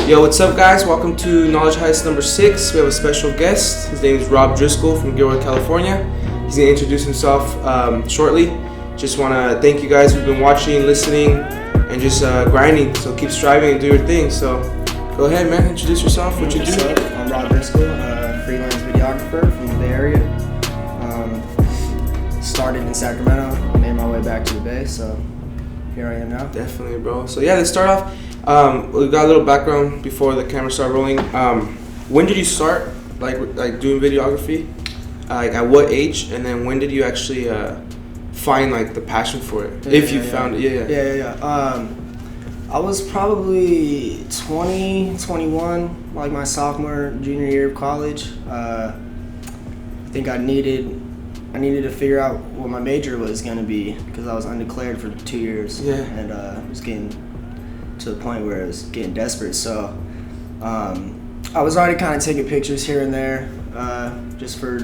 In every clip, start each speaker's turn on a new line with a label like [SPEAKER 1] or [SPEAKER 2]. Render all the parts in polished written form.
[SPEAKER 1] Yo, what's up, guys? Welcome to Knowledge Heist number 6. We have a special guest. His name is Rob Driscal from Gilroy, California. He's going to introduce himself shortly. Just want to thank you guys who've been watching, listening, and just grinding. So keep striving and do your thing. So go ahead, man. Introduce yourself. What you do?
[SPEAKER 2] I'm Rob Driscal, freelance videographer from the Bay Area. Started in Sacramento, made my way back to the Bay, so here I am now.
[SPEAKER 1] Definitely, bro. So yeah, let's start off. We got a little background before the camera started rolling. When did you start, like doing videography? Like at what age? And then when did you actually find like the passion for it? If you found it,
[SPEAKER 2] Yeah. I was probably 20, 21, like my sophomore, junior year of college. I think I needed to figure out what my major was going to be because I was undeclared for 2 years.
[SPEAKER 1] Yeah.
[SPEAKER 2] And I was getting to the point where I was getting desperate. So I was already kind of taking pictures here and there just for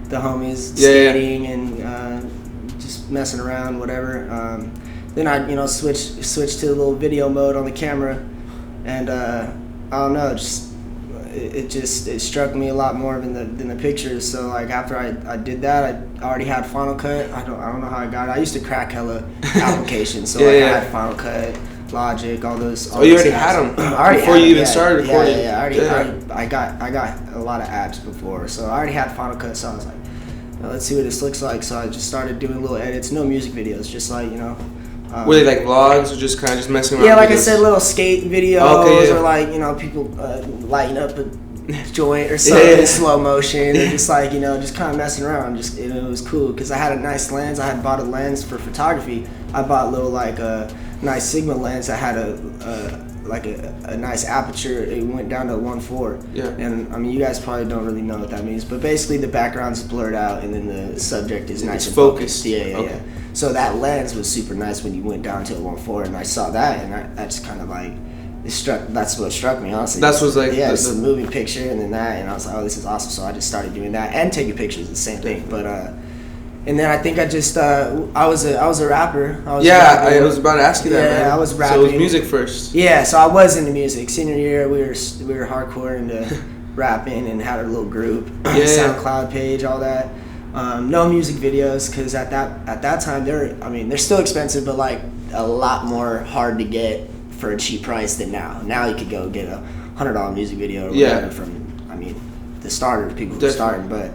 [SPEAKER 2] the homies, skating and just messing around, whatever. Then I, switched to a little video mode on the camera, and I don't know, it struck me a lot more than the pictures. So like after I did that, I already had Final Cut. I don't know how I got it. I used to crack hella applications, so I had Final Cut, Logic, all those.
[SPEAKER 1] You already had them before you even started recording.
[SPEAKER 2] I got a lot of apps before, so I already had Final Cut. So I was like, let's see what this looks like. So I just started doing little edits, no music videos, just like
[SPEAKER 1] were they like vlogs or just kind of just messing around?
[SPEAKER 2] Yeah, like videos? I said, little skate videos or like people lighting up a joint or something in slow motion, and just like just kind of messing around. Just it was cool because I had a nice lens. I had bought a lens for photography. I bought a little like a nice Sigma lens that had a nice aperture. It went down to 1.4.
[SPEAKER 1] Yeah.
[SPEAKER 2] And I mean, you guys probably don't really know what that means, but basically the background's blurred out and then the subject is nice and focused. Yeah. So that lens was super nice when you went down to a 1.4, and I saw that, and I just kind of like that's what struck me, honestly.
[SPEAKER 1] That's what's like
[SPEAKER 2] it's a moving picture, and then that, and I was like, oh, this is awesome. So I just started doing that and taking pictures, the same thing. But and then I think I just I was a rapper.
[SPEAKER 1] I was about to ask you that.
[SPEAKER 2] Yeah,
[SPEAKER 1] man.
[SPEAKER 2] I was rapping.
[SPEAKER 1] So it was music first.
[SPEAKER 2] Yeah, so I was into music. Senior year, we were hardcore into rapping and had a little group, SoundCloud page, all that. No music videos because at that time they're still expensive, but like a lot more hard to get for a cheap price than now. Now you could go get a $100 music video or whatever from the starters, people who started. But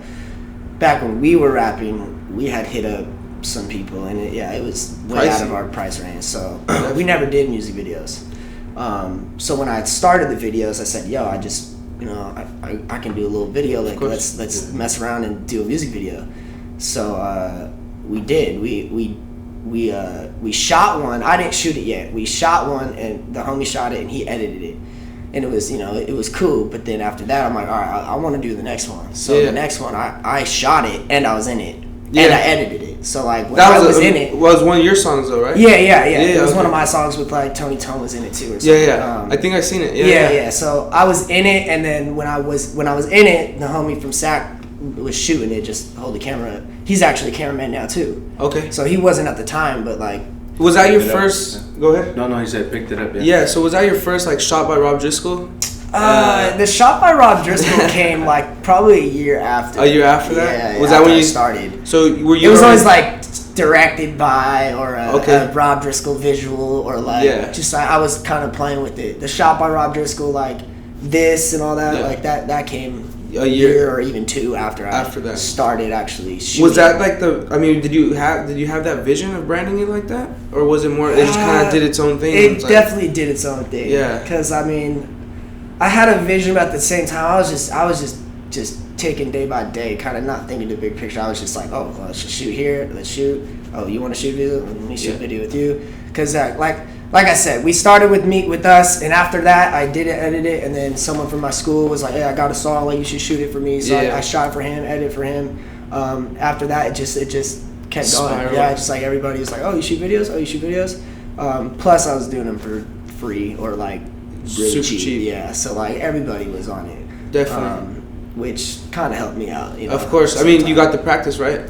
[SPEAKER 2] back when we were rapping, we had hit up some people, and it was way out of our price range. So we never did music videos. So when I started the videos, I said, "Yo, I just I can do a little video. Like let's mess around and do a music video." So we did. We shot one. I didn't shoot it yet. We shot one, and the homie shot it, and he edited it, and it was it was cool. But then after that, I'm like, all right, I want to do the next one. So the next one, I shot it, and I was in it, and I edited it. So like when I was in it,
[SPEAKER 1] was one of your songs though, right?
[SPEAKER 2] Yeah. It was one of my songs with like Tony Tone was in it too, or something.
[SPEAKER 1] Yeah. I think I've seen it.
[SPEAKER 2] Yeah. So I was in it, and then when I was in it, the homie from Sac was shooting it, just hold the camera. He's actually a cameraman now too.
[SPEAKER 1] Okay.
[SPEAKER 2] So he wasn't at the time, but like.
[SPEAKER 1] Was that your first? Go ahead.
[SPEAKER 3] No, he said picked it up.
[SPEAKER 1] Yeah. So was that your first like shot by Rob Driscal?
[SPEAKER 2] The shot by Rob Driscal came like probably a year after.
[SPEAKER 1] A year after that?
[SPEAKER 2] Yeah.
[SPEAKER 1] Was that when you
[SPEAKER 2] started?
[SPEAKER 1] So were you?
[SPEAKER 2] It was always like directed by or a Rob Driscal visual or like just I was kind of playing with it. The shot by Rob Driscal, like this and all that, like that came a year or even two after that started actually shooting.
[SPEAKER 1] Was that like did you have that vision of branding it like that, or was it more it just kind of did its own thing?
[SPEAKER 2] It definitely did its own thing.
[SPEAKER 1] Yeah.
[SPEAKER 2] Because I had a vision, but at the same time I was just taking day by day, kind of not thinking the big picture. I was just like, oh, let's just shoot here, let's shoot. Oh, you want to shoot video? Let me shoot video with you. Because like I said, we started with us, and after that, I did edit it, and then someone from my school was like, hey, I got a song, like you should shoot it for me. So I shot it for him, edited for him. After that, it just kept going. Yeah, just like everybody was like, oh, you shoot videos? Plus, I was doing them for free or like really cheap. Yeah, so like everybody was on it.
[SPEAKER 1] Definitely.
[SPEAKER 2] Which kind of helped me out.
[SPEAKER 1] Of course. I mean, you got the practice, right?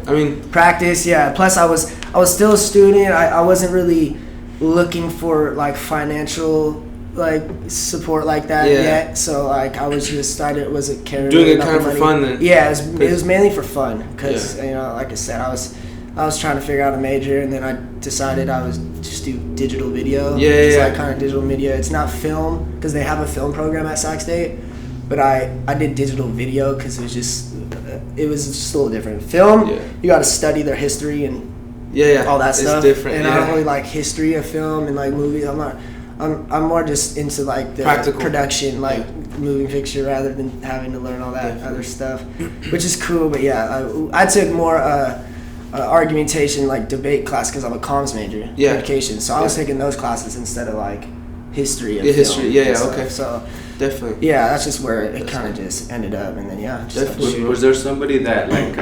[SPEAKER 2] Practice, yeah. Plus, I was still a student. I wasn't really looking for like financial like support like that yet. So like I was just it was a career
[SPEAKER 1] doing it kind of for fun then.
[SPEAKER 2] Yeah, it was mainly for fun because you know, like I said, I was trying to figure out a major, and then I decided I was just do digital video. Like kind of digital media. It's not film because they have a film program at Sac State, but I did digital video because it was just a little different. Film, you got to study their history and all that stuff. It's different. And I don't really like history of film and like movies. I'm more just into like the practical production, like moving picture, rather than having to learn all that other stuff, which is cool. But I took more argumentation, like debate class, because I'm a comms major, communication. So I was taking those classes instead of like history of film.
[SPEAKER 1] History, okay.
[SPEAKER 2] So
[SPEAKER 1] definitely,
[SPEAKER 2] that's just where it kind of just ended up, and then
[SPEAKER 3] Was there somebody that like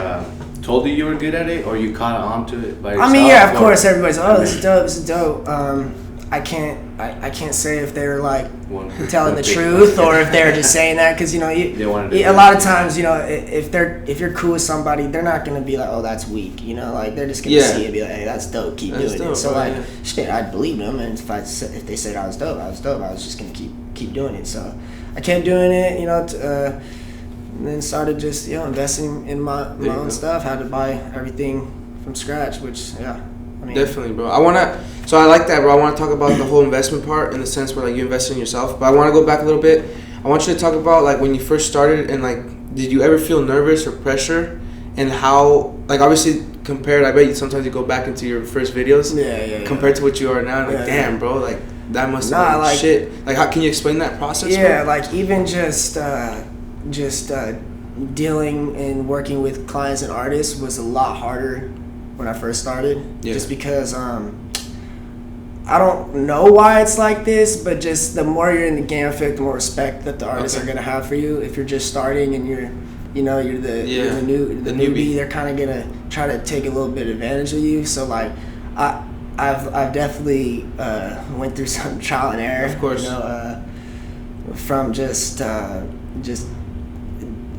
[SPEAKER 3] told you were good at it, or you caught on to it by yourself?
[SPEAKER 2] I mean, of course, everybody's this is dope. I can't say if they're like telling the truth or if they're just saying that, because you know a lot of times, you know, if you're cool with somebody, they're not gonna be like, oh, that's weak, you know, like they're just gonna see it and be like, hey, that's dope, keep doing it. So like shit, I believe them, and if they said I was dope, I was just gonna keep doing it. So I kept doing it, you know, and then started just investing in my own stuff. Had to buy everything from scratch, which
[SPEAKER 1] definitely, bro. So I like that, bro. I want to talk about the whole investment part, in the sense where like you invest in yourself. But I want to go back a little bit. I want you to talk about like when you first started, and like, did you ever feel nervous or pressure, and how, like, obviously compared, I bet you sometimes you go back into your first videos, compared to what you are now, and like, damn, bro, like that must have been shit. Like, how can you explain that process?
[SPEAKER 2] Yeah, bro? Like even just dealing and working with clients and artists was a lot harder when I first started, just because I don't know why it's like this, but just the more you're in the game, I feel like the more respect that the artists are gonna have for you. If you're just starting and you're the newbie, they're kind of gonna try to take a little bit of advantage of you. So like, I've definitely went through some trial and error,
[SPEAKER 1] of course,
[SPEAKER 2] from just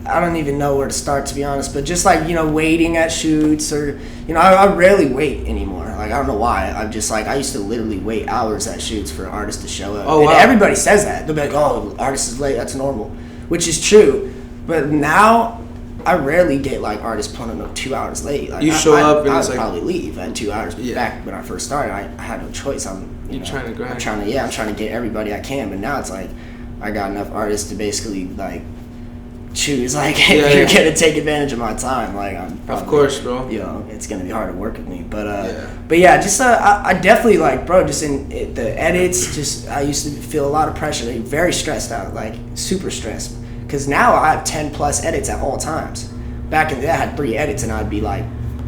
[SPEAKER 2] I don't even know where to start, to be honest, but just like, waiting at shoots, or, I rarely wait anymore. Like, I don't know why. I'm just like, I used to literally wait hours at shoots for artists to show up. Oh, and everybody says that. They'll be like, oh, artist is late, that's normal, which is true. But now, I rarely get like artists pulling up 2 hours late. Like,
[SPEAKER 1] you show up and
[SPEAKER 2] I
[SPEAKER 1] it's
[SPEAKER 2] would
[SPEAKER 1] like,
[SPEAKER 2] probably leave in 2 hours. But back when I first started, I had no choice.
[SPEAKER 1] You're trying to grind.
[SPEAKER 2] I'm trying to get everybody I can. But now it's like, I got enough artists to basically like choose, like, if you're gonna take advantage of my time, like, I'm probably,
[SPEAKER 1] of course, bro,
[SPEAKER 2] it's gonna be hard to work with me, but just I definitely, like, bro, just in the edits, just I used to feel a lot of pressure, like, very stressed out, like super stressed, because now I have 10 plus edits at all times. Back in the day, I had 3 edits and I'd be like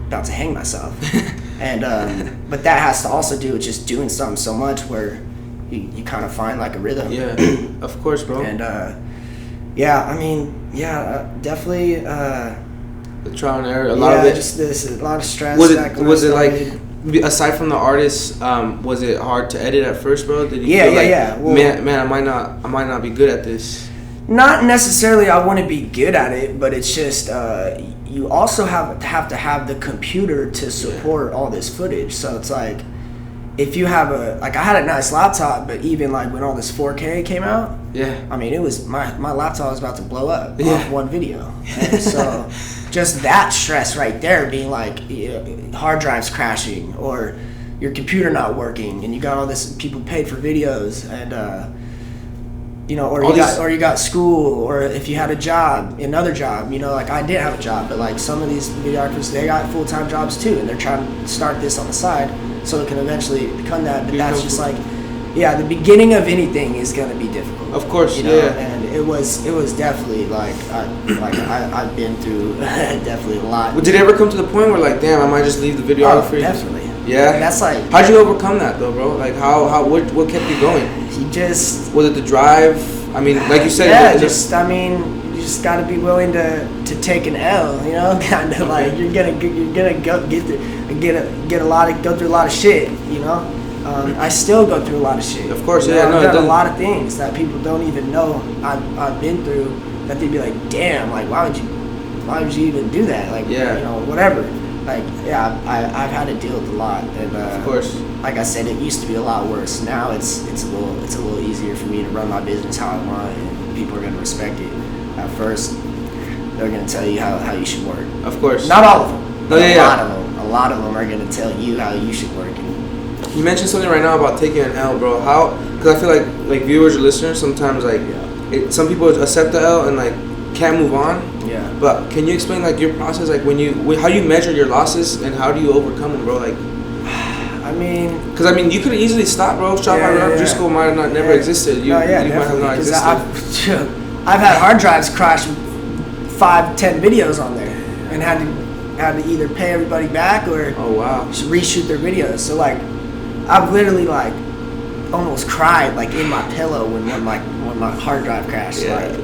[SPEAKER 2] about to hang myself. And but that has to also do with just doing something so much where you kind of find like a rhythm.
[SPEAKER 1] Of course, bro.
[SPEAKER 2] And definitely.
[SPEAKER 1] The trial and error, a lot of it.
[SPEAKER 2] Just a lot of stress.
[SPEAKER 1] Was it like, aside from the artists, was it hard to edit at first, bro? Did you feel like, well, man, I might not be good at this?
[SPEAKER 2] Not necessarily. I want to be good at it, but it's just you also have to have the computer to support all this footage. So it's like, if you have I had a nice laptop, but even like when all this 4K came out, I mean, it was my laptop was about to blow up off one video. And so just that stress right there, being like, hard drives crashing or your computer not working, and you got all this, people paid for videos, and or you got school, or if you had another job, like I did have a job, but like some of these videographers, they got full-time jobs too, and they're trying to start this on the side so it can eventually become that. But that's just like, the beginning of anything is gonna be difficult.
[SPEAKER 1] Of course,
[SPEAKER 2] and it was definitely like I've been through definitely a lot.
[SPEAKER 1] Well, did it ever come to the point where like, damn, I might just leave the videography?
[SPEAKER 2] Oh, definitely.
[SPEAKER 1] Yeah.
[SPEAKER 2] And that's like,
[SPEAKER 1] how'd you overcome that though, bro? Like what kept you going? Was it the drive? I mean, like you said.
[SPEAKER 2] You just gotta be willing to take an L, kind of like you're gonna go go through a lot of shit, I still go through a lot of shit.
[SPEAKER 1] Of course,
[SPEAKER 2] I've done a lot of things that people don't even know I've been through, that they'd be like, damn, like why would you even do that? Like, whatever. like, yeah, I've had to deal with a lot, and
[SPEAKER 1] Of course.
[SPEAKER 2] like I said, it used to be a lot worse. Now it's a little easier for me to run my business how I want, and people are gonna respect it. At first, they're gonna tell you how you should work.
[SPEAKER 1] Of course.
[SPEAKER 2] Not all of them.
[SPEAKER 1] No,
[SPEAKER 2] but
[SPEAKER 1] yeah,
[SPEAKER 2] a lot of them are gonna tell you how you should work. And
[SPEAKER 1] you mentioned something right now about taking an L, bro. How? Because I feel like viewers or listeners sometimes like some people accept the L and like can't move on.
[SPEAKER 2] yeah.
[SPEAKER 1] But can you explain like your process, like how you measure your losses and how do you overcome them, bro? Like,
[SPEAKER 2] I mean,
[SPEAKER 1] because I mean you could easily stop, bro. Shot by Rob Driscal might have not never existed. You might have not existed.
[SPEAKER 2] I've had hard drives crash with 5-10 videos on there, and had to either pay everybody back or
[SPEAKER 1] Oh wow.
[SPEAKER 2] reshoot their videos. So like, I've literally like almost cried like in my pillow when my hard drive crashed.
[SPEAKER 1] Yeah.
[SPEAKER 2] Like,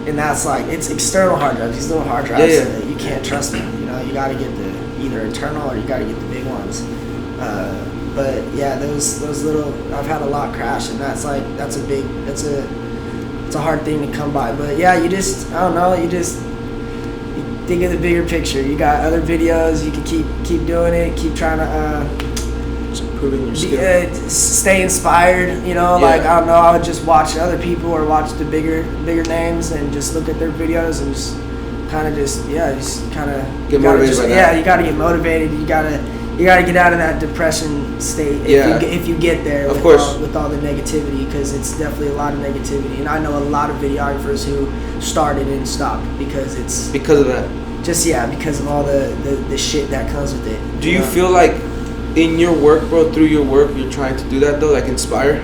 [SPEAKER 2] and that's like, it's external hard drives. These little hard drives,
[SPEAKER 1] Yeah.
[SPEAKER 2] you can't trust them. You know, you got to get the either internal or you got to get the big ones. But yeah, those little, I've had a lot crash, and it's a hard thing to come by. But yeah, you just, I don't know, you think of the bigger picture. You got other videos, you can keep doing it, keep trying to
[SPEAKER 1] Just improving your skill.
[SPEAKER 2] stay inspired. You know, like, I don't know, I would just watch other people or watch the bigger names and just look at their videos and just kind of
[SPEAKER 1] Get motivated by that.
[SPEAKER 2] Yeah, you got to get motivated. You got to get out of that depression state if you get there.
[SPEAKER 1] Of course.
[SPEAKER 2] With all the negativity, because it's definitely a lot of negativity. And I know a lot of videographers who started and stopped because of that. Because of all the shit that comes with it.
[SPEAKER 1] Do you feel like in your work, bro, through your work, you're trying to do that though, like inspire?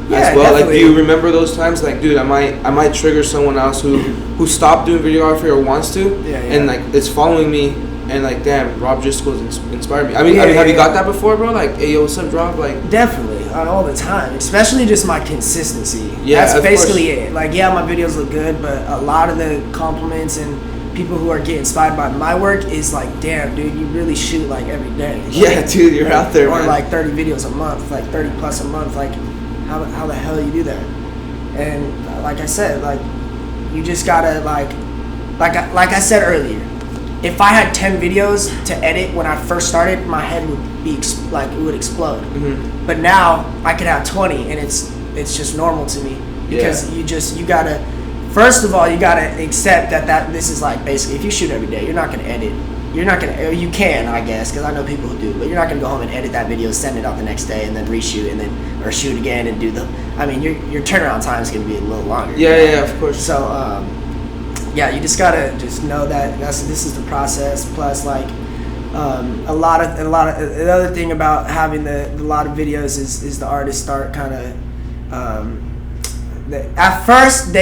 [SPEAKER 2] Yeah,
[SPEAKER 1] as well.
[SPEAKER 2] definitely.
[SPEAKER 1] Like, do you remember those times? Like, dude, I might trigger someone else who stopped doing videography or wants to, and like it's following me, and like, damn, Rob Driscal inspired me. I mean, have you got that before, bro? Like, hey, yo, what's up, Rob? Like,
[SPEAKER 2] definitely, all the time. Especially just my consistency.
[SPEAKER 1] Yeah,
[SPEAKER 2] that's basically it. Like, yeah, my videos look good, but a lot of the compliments and people who are getting inspired by my work is like, damn, dude, you really shoot like every day. Like,
[SPEAKER 1] yeah, dude, you're out there,
[SPEAKER 2] or
[SPEAKER 1] man.
[SPEAKER 2] like 30 videos a month, like 30 plus a month. Like, how the hell you do that? And like I said, like, you just gotta like I said earlier, if I had 10 videos to edit when I first started, my head would be it would explode.
[SPEAKER 1] Mm-hmm.
[SPEAKER 2] But now I could have 20, and it's just normal to me, because you gotta, first of all, you gotta accept that this is like, basically, if you shoot every day, you're not gonna edit. You can, I guess, because I know people who do, but you're not gonna go home and edit that video, send it out the next day, and then reshoot, or shoot again and do your turnaround time is gonna be a little longer.
[SPEAKER 1] Yeah, of course.
[SPEAKER 2] So, you just gotta know that this is the process. Plus, like, the other thing about having a lot of videos is the artists start kind of, at first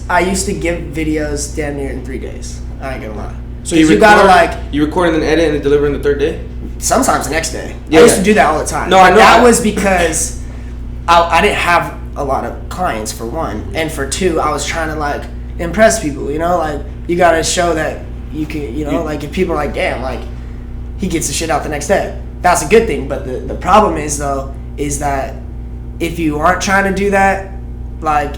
[SPEAKER 2] I used to give videos damn near in 3 days. I ain't gonna lie.
[SPEAKER 1] So you record and then edit and then deliver in the third day?
[SPEAKER 2] Sometimes the next day.
[SPEAKER 1] Yeah.
[SPEAKER 2] I used to do that all the time.
[SPEAKER 1] No, I know.
[SPEAKER 2] That was because I didn't have a lot of clients, for one, and for two, I was trying to like impress people. You know, like, you gotta show that you can. You know, like, if people are like, damn, like, he gets the shit out the next day, that's a good thing. But the problem is that if you aren't trying to do that, like,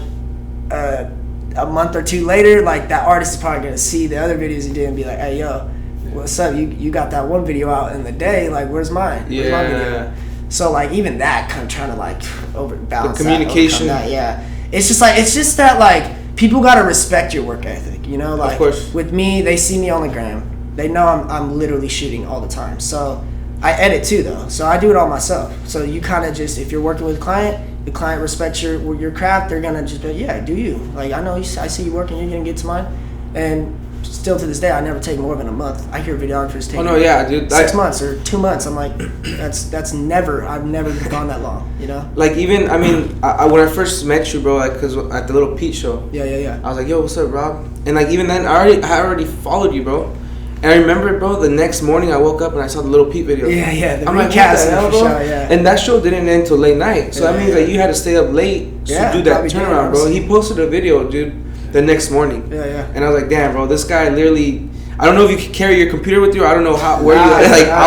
[SPEAKER 2] a month or two later, like, that artist is probably gonna see the other videos you did and be like, hey, yo, what's up? You got that one video out in the day, like, where's mine? Where's my video? So, like, even that kind of trying to like overbalance
[SPEAKER 1] the communication.
[SPEAKER 2] that, it's just that like, people gotta respect your work ethic, you know, like,
[SPEAKER 1] of course.
[SPEAKER 2] With me, they see me on the gram, they know I'm literally shooting all the time, so I edit too though, so I do it all myself. So you kind of just, if you're working with a client, the client respects your craft, they're gonna just be like, yeah, do you, like, I know I see you working, you're gonna get to mine. And still to this day, I never take more than a month. I hear videographers take 6 months or 2 months. I'm like, that's never, I've never gone that long, you know?
[SPEAKER 1] Like, even, I mean, when I first met you, bro, like, because at the little Pete show,
[SPEAKER 2] yeah,
[SPEAKER 1] I was like, yo, what's up, Rob? And like, even then, I already followed you, bro. And I remember, bro, the next morning I woke up and I saw the little Pete video.
[SPEAKER 2] Yeah, the
[SPEAKER 1] I'm like,
[SPEAKER 2] recast
[SPEAKER 1] what the hell, bro?
[SPEAKER 2] show, yeah.
[SPEAKER 1] And that show didn't end till late night, so that means that you had to stay up late to do that turnaround, bro. He posted a video, dude, the next morning.
[SPEAKER 2] Yeah.
[SPEAKER 1] And I was like, damn, bro, this guy literally, I don't know if you can carry your computer with you, or I don't know I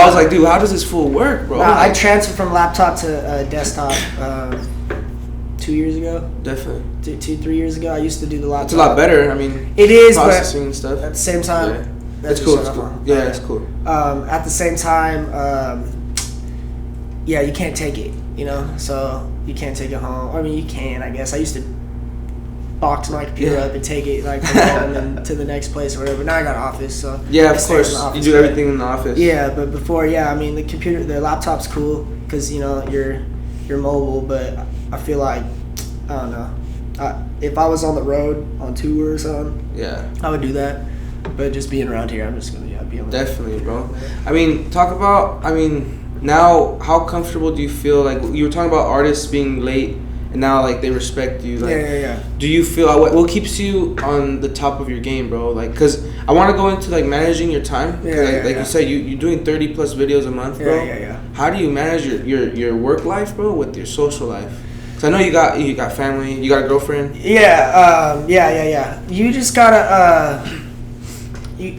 [SPEAKER 1] was like, dude, how does this fool work, bro?
[SPEAKER 2] I transferred from laptop to desktop 2 years ago.
[SPEAKER 1] Definitely.
[SPEAKER 2] 2-3 years ago. I used to do the laptop.
[SPEAKER 1] It's a lot better. I mean,
[SPEAKER 2] it is,
[SPEAKER 1] processing
[SPEAKER 2] but
[SPEAKER 1] and stuff.
[SPEAKER 2] at the same time,
[SPEAKER 1] That's cool. That's cool. Yeah, that's cool.
[SPEAKER 2] At the same time, yeah, you can't take it, you know, so you can't take it home. I mean, you can, I guess. I used to box my computer up and take it like from home and to the next place or whatever. Now I got an office, so
[SPEAKER 1] yeah, of course, you do everything in the office.
[SPEAKER 2] Yeah, but before, I mean, the laptop's cool because you know you're mobile, but I feel like I don't know. If I was on the road on tour or something,
[SPEAKER 1] yeah,
[SPEAKER 2] I would do that. But just being around here, I'm just gonna be on.
[SPEAKER 1] Definitely, bro. I mean, now how comfortable do you feel? Like you were talking about artists being late. And now, like, they respect you. Like,
[SPEAKER 2] yeah.
[SPEAKER 1] Do you feel what keeps you on the top of your game, bro? Like, cause I want to go into like managing your time. Like you said, you're doing 30 plus videos a month, bro.
[SPEAKER 2] Yeah.
[SPEAKER 1] How do you manage your work life, bro, with your social life? Cause I know you got family, you got a girlfriend.
[SPEAKER 2] Yeah. You just gotta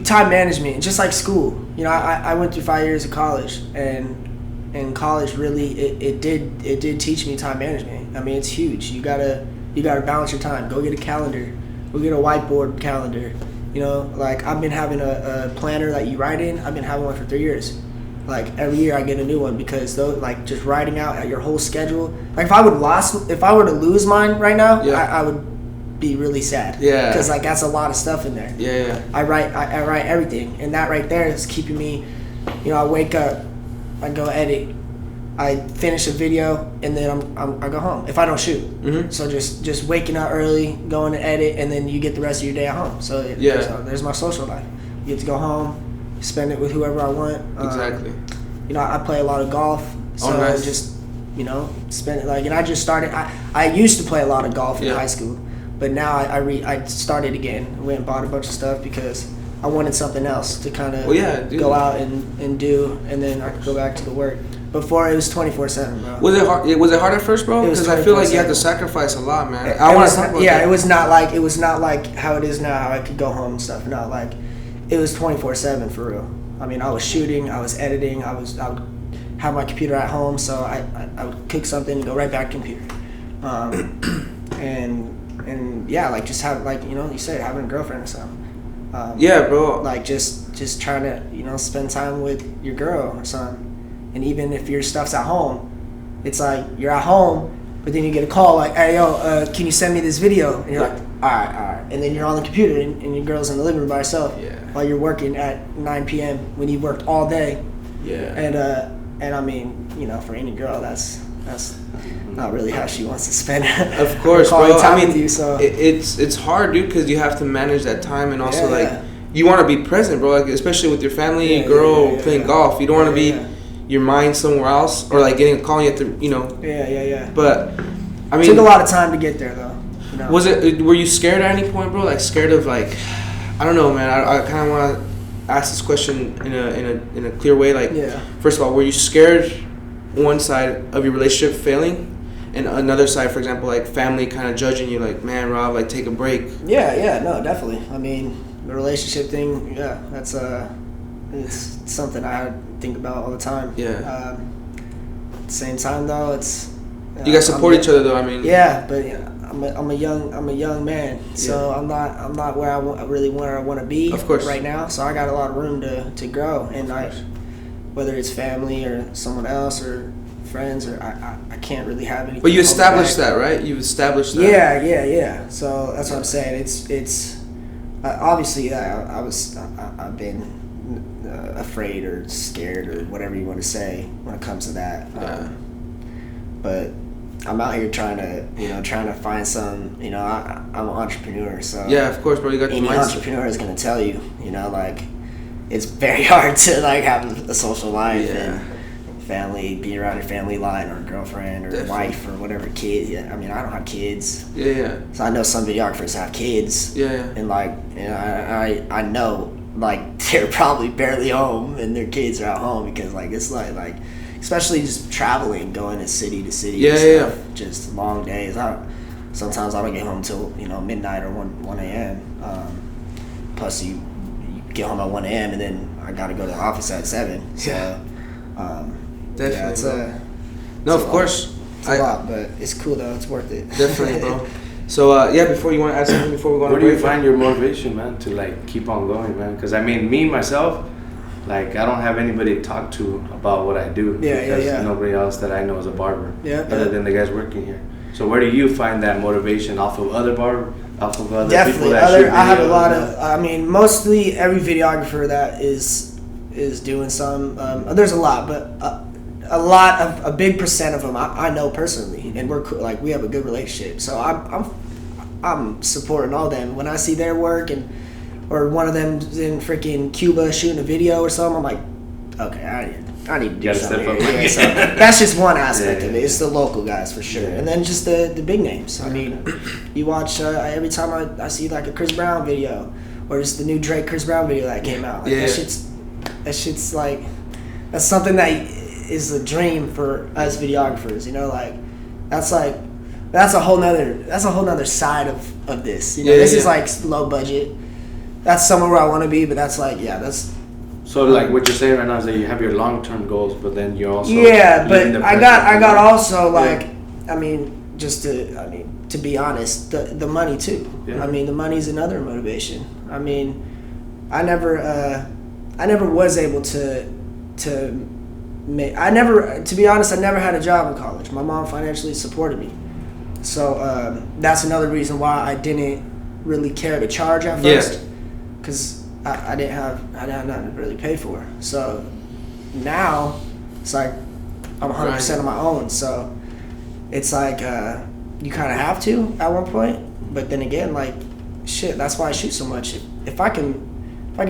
[SPEAKER 2] time management, just like school. You know, I went through 5 years of college, and in college, really, it did teach me time management. I mean, it's huge. You gotta balance your time. Go get a calendar. Go get a whiteboard calendar. You know, like I've been having a planner that you write in. I've been having one for 3 years. Like every year I get a new one because like just writing out your whole schedule. Like if I were to lose mine right now, I would be really sad.
[SPEAKER 1] Yeah.
[SPEAKER 2] Because like that's a lot of stuff in there.
[SPEAKER 1] Yeah.
[SPEAKER 2] I write everything, and that right there is keeping me. You know, I wake up. I go edit, I finish a video, and then I go home if I don't shoot.
[SPEAKER 1] Mm-hmm.
[SPEAKER 2] So just waking up early, going to edit, and then you get the rest of your day at home. So there's my social life. You get to go home, spend it with whoever I want.
[SPEAKER 1] Exactly.
[SPEAKER 2] You know, I play a lot of golf, so
[SPEAKER 1] nice.
[SPEAKER 2] Just spend it like. And I just started. I used to play a lot of golf in high school, but now I started again. I went and bought a bunch of stuff because I wanted something else to kind of go out and do, and then I could go back to the work. Before it was 24/7, bro.
[SPEAKER 1] Was it hard at first, bro? Because I feel like you had to sacrifice a lot, man. I want to talk about that.
[SPEAKER 2] It was not like how it is now. How I could go home and stuff. Not like it was 24/7 for real. I mean, I was shooting, I was editing, I would have my computer at home, so I would cook something and go right back to computer, and yeah, like just have like you said having a girlfriend or something.
[SPEAKER 1] Yeah, bro.
[SPEAKER 2] Like just trying to spend time with your girl or something. And even if your stuff's at home, it's like you're at home, but then you get a call like, "Hey, yo, can you send me this video?" And you're like, "All right." And then you're on the computer and your girl's in the living room by herself while you're working at 9 p.m. when you worked all day.
[SPEAKER 1] Yeah.
[SPEAKER 2] And I mean, for any girl, that's not really how she wants to spend.
[SPEAKER 1] Of course, bro.
[SPEAKER 2] Time with you, so
[SPEAKER 1] it's hard, dude, because you have to manage that time and also you want to be present, bro. Like especially with your family, your girl playing golf. You don't want to be your mind somewhere else or like getting a call and you have to,
[SPEAKER 2] Yeah.
[SPEAKER 1] But I mean,
[SPEAKER 2] it took a lot of time to get there, though.
[SPEAKER 1] Were you scared at any point, bro? Like scared of like, I don't know, man. I kind of want to ask this question in a clear way. Like, first of all, were you scared one side of your relationship failing, and another side, for example, like family kind of judging you, like, man, Rob, like take a break?
[SPEAKER 2] No, definitely. I mean, the relationship thing, that's it's something I think about all the time.
[SPEAKER 1] Yeah.
[SPEAKER 2] At the same time, though, it's
[SPEAKER 1] you guys support each other, though. I mean.
[SPEAKER 2] Yeah, but I'm a young man, so I'm not where I want to be.
[SPEAKER 1] Of course.
[SPEAKER 2] Right now, so I got a lot of room to grow, and whether it's family or someone else or friends, or I can't really have anything.
[SPEAKER 1] But you established that, right? You've established that.
[SPEAKER 2] Yeah. So that's what I'm saying. It's obviously I've been afraid or scared or whatever you want to say when it comes to that. But I'm out here trying to find some. I'm an entrepreneur, so
[SPEAKER 1] yeah, of course, bro. You got the
[SPEAKER 2] any
[SPEAKER 1] mindset.
[SPEAKER 2] entrepreneur is gonna tell you, like it's very hard to like have a social life and family, be around your family line or girlfriend or wife or whatever, kids. I mean, I don't have kids.
[SPEAKER 1] Yeah.
[SPEAKER 2] So I know some videographers have kids.
[SPEAKER 1] Yeah.
[SPEAKER 2] And like, I know like they're probably barely home and their kids are at home because like it's like especially just traveling, going to city to city.
[SPEAKER 1] Yeah.
[SPEAKER 2] Just long days. Sometimes I don't get home till midnight or 1 a.m. Plus you get home at 1 a.m. and then I gotta go to the office at 7. So
[SPEAKER 1] definitely.
[SPEAKER 2] Yeah,
[SPEAKER 1] no, of course.
[SPEAKER 2] It's a lot, but it's cool though. It's worth it.
[SPEAKER 1] Definitely, bro. So yeah, before you want to add something before we go on.
[SPEAKER 3] Where do you find your motivation, man, to like keep on going, man? Because I mean, me myself, like I don't have anybody to talk to about what I do. Because nobody else that I know is a barber. Other than the guys working here. So where do you find that motivation off of other people that shoot videos?
[SPEAKER 2] I have a lot of. I mean, mostly every videographer that is doing some. There's a lot, but. A big percent of them I know personally, and we're like we have a good relationship. So I'm supporting all them when I see their work, or one of them's in freaking Cuba shooting a video or something. I'm like, okay, I need to do something. Yeah, so that's just one aspect of it. It's the local guys for sure, and then just the big names. I mean, you watch every time I see like a Chris Brown video, or just the new Drake Chris Brown video that came out. Like, that shit's like that's something that is a dream for us videographers, you know, like that's a whole nother side of this, you know. This is like low budget. That's somewhere where I want to be, but that's like that's.
[SPEAKER 3] So like what you're saying right now is that you have your long-term goals, but then you're also
[SPEAKER 2] but I got also like I mean to be honest, the money too. I mean the money's another motivation. I mean I never was able to to be honest, I never had a job in college. My mom financially supported me, so that's another reason why I didn't really care to charge at first, because I didn't have nothing to really pay for. So now it's like I'm 100% on my own. So it's like you kind of have to at one point, but then again, like shit, that's why I shoot so much. If I can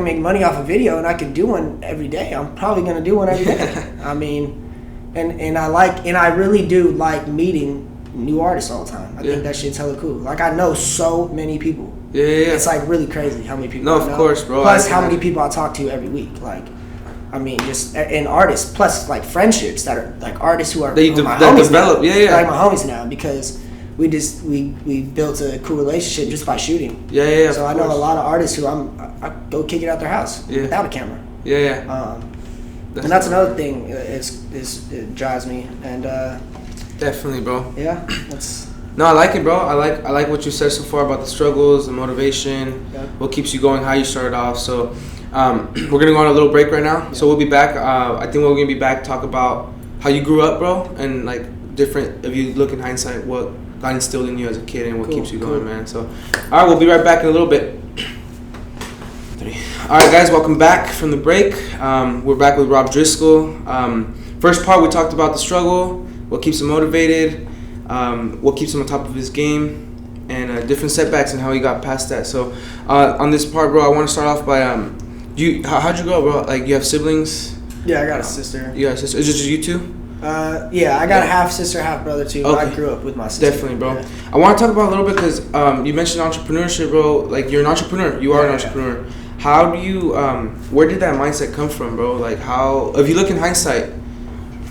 [SPEAKER 2] make money off a video and I can do one every day, I'm probably gonna do one every day. I mean, and I really do like meeting new artists all the time. I think that shit's hella cool. Like I know so many people.
[SPEAKER 1] Yeah.
[SPEAKER 2] It's like really crazy how many people.
[SPEAKER 1] No,
[SPEAKER 2] I know.
[SPEAKER 1] Of course, bro.
[SPEAKER 2] Plus how many people I talk to every week. Like, I mean, just and artists. Plus like friendships that are like artists who are my homies
[SPEAKER 1] develop.
[SPEAKER 2] Now. Like my homies now because. We built a cool relationship just by shooting.
[SPEAKER 1] Yeah.
[SPEAKER 2] So I know a lot of artists who I go kick it out their house without a camera.
[SPEAKER 1] Yeah.
[SPEAKER 2] And that's another thing it drives me and.
[SPEAKER 1] Definitely, bro.
[SPEAKER 2] Yeah,
[SPEAKER 1] No, I like it, bro. I like what you said so far about the struggles, the motivation, what keeps you going, how you started off. So we're gonna go on a little break right now. So we'll be back. I think we're gonna be back talk about how you grew up, bro, and like different. If you look in hindsight, what got instilled in you as a kid and what keeps you going, man. So, all right, we'll be right back in a little bit. All right, guys, welcome back from the break. We're back with Rob Driscal. First part, we talked about the struggle, what keeps him motivated, what keeps him on top of his game, and different setbacks and how he got past that. So, on this part, bro, I want to start off by how'd you grow up, bro? Like, you have siblings?
[SPEAKER 2] Yeah, I got a sister.
[SPEAKER 1] You got a sister? Is it just you two?
[SPEAKER 2] Yeah, I got a half sister, half brother too. Okay. I grew up with my sister.
[SPEAKER 1] Definitely, bro. Yeah. I want to talk about a little bit because you mentioned entrepreneurship, bro. Like you're an entrepreneur. You are an entrepreneur. Yeah. How do you? Where did that mindset come from, bro? Like how? If you look in hindsight,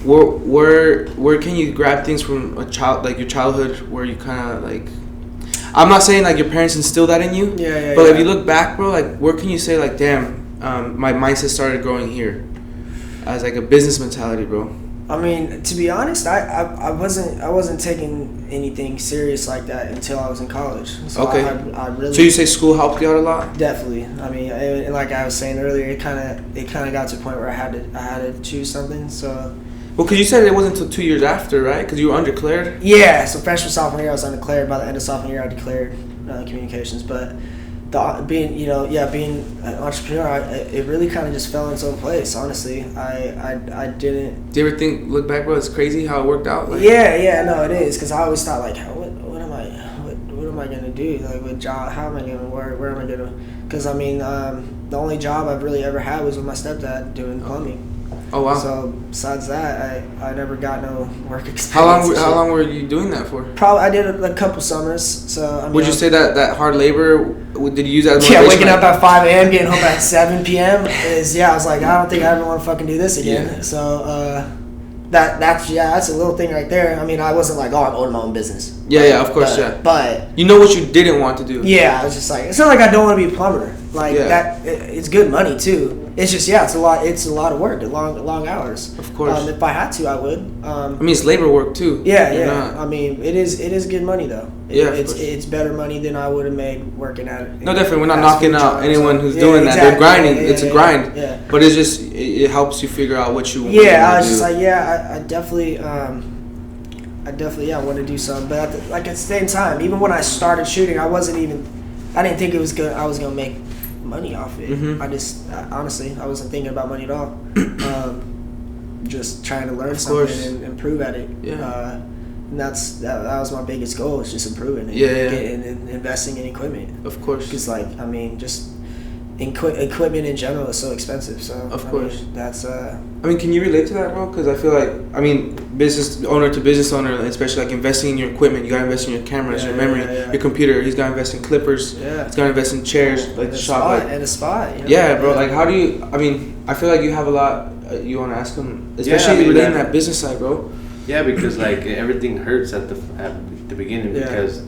[SPEAKER 1] where can you grab things from a child, like your childhood, where you kind of like? I'm not saying like your parents instilled that in you.
[SPEAKER 2] Yeah.
[SPEAKER 1] But if you look back, bro, like where can you say like, damn, my mindset started growing here, as like a business mentality, bro.
[SPEAKER 2] I mean, to be honest, I wasn't taking anything serious like that until I was in college. So
[SPEAKER 1] okay.
[SPEAKER 2] I really.
[SPEAKER 1] So you say school helped you out a lot?
[SPEAKER 2] Definitely. I mean, and like I was saying earlier, it kind of got to a point where I had to choose something. So.
[SPEAKER 1] Well, because you said it wasn't until 2 years after, right? Because you were undeclared.
[SPEAKER 2] Yeah. So freshman, sophomore year, I was undeclared. By the end of sophomore year, I declared communications, but. Being an entrepreneur, it really kind of just fell into its own place. Honestly, I didn't.
[SPEAKER 1] Do you ever look back, bro? It's crazy how it worked out. Like,
[SPEAKER 2] yeah, no, it is because I always thought like, what am I gonna do? Like, what job? How am I gonna work? Where am I gonna? Because I mean, the only job I've really ever had was with my stepdad doing plumbing.
[SPEAKER 1] Oh wow!
[SPEAKER 2] So besides that, I never got no work experience.
[SPEAKER 1] How long were you doing that for?
[SPEAKER 2] Probably I did a couple summers. So I mean,
[SPEAKER 1] would you say that hard labor? Did you use that as motivation?
[SPEAKER 2] Yeah, waking up at 5 a.m. getting home at 7 p.m. is I was like, I don't think I ever want to fucking do this again. Yeah. So that's a little thing right there. I mean, I wasn't like, I'm owning my own business.
[SPEAKER 1] Yeah, of course,
[SPEAKER 2] but
[SPEAKER 1] you know what you didn't want to do.
[SPEAKER 2] Yeah, I was just like, it's not like I don't want to be a plumber. Like that, it's good money too. It's just it's a lot. It's a lot of work, long hours.
[SPEAKER 1] Of course.
[SPEAKER 2] If I had to, I would.
[SPEAKER 1] I mean, it's labor work too.
[SPEAKER 2] Yeah. I mean, it is good money though. It's better money than I would have made working at it.
[SPEAKER 1] No, definitely. We're not knocking out anyone who's doing that. They're grinding. It's a grind. Yeah. But it's just it helps you figure out what you want to do.
[SPEAKER 2] Yeah, I was just like, I definitely. Want to do something, but at the same time, even when I started shooting, I didn't think I was gonna make money off it. Mm-hmm. Honestly, I wasn't thinking about money at all. Just trying to learn something and improve at it. Yeah. And that was my biggest goal, was just improving and investing in equipment.
[SPEAKER 1] Of course.
[SPEAKER 2] Because just equipment in general is so expensive. So
[SPEAKER 1] of course,
[SPEAKER 2] that's.
[SPEAKER 1] Can you relate to that, bro? Because I feel like, business owner to business owner, especially like investing in your equipment, you gotta invest in your cameras, your memory, your computer. He's gotta invest in clippers. Yeah. He's gotta invest in chairs, like the shop,
[SPEAKER 2] and a spot. You know?
[SPEAKER 1] Yeah, bro. Like, how do you? I feel like you have a lot. You want to ask him, especially relating that business side, bro.
[SPEAKER 3] Yeah, because like everything hurts at the beginning because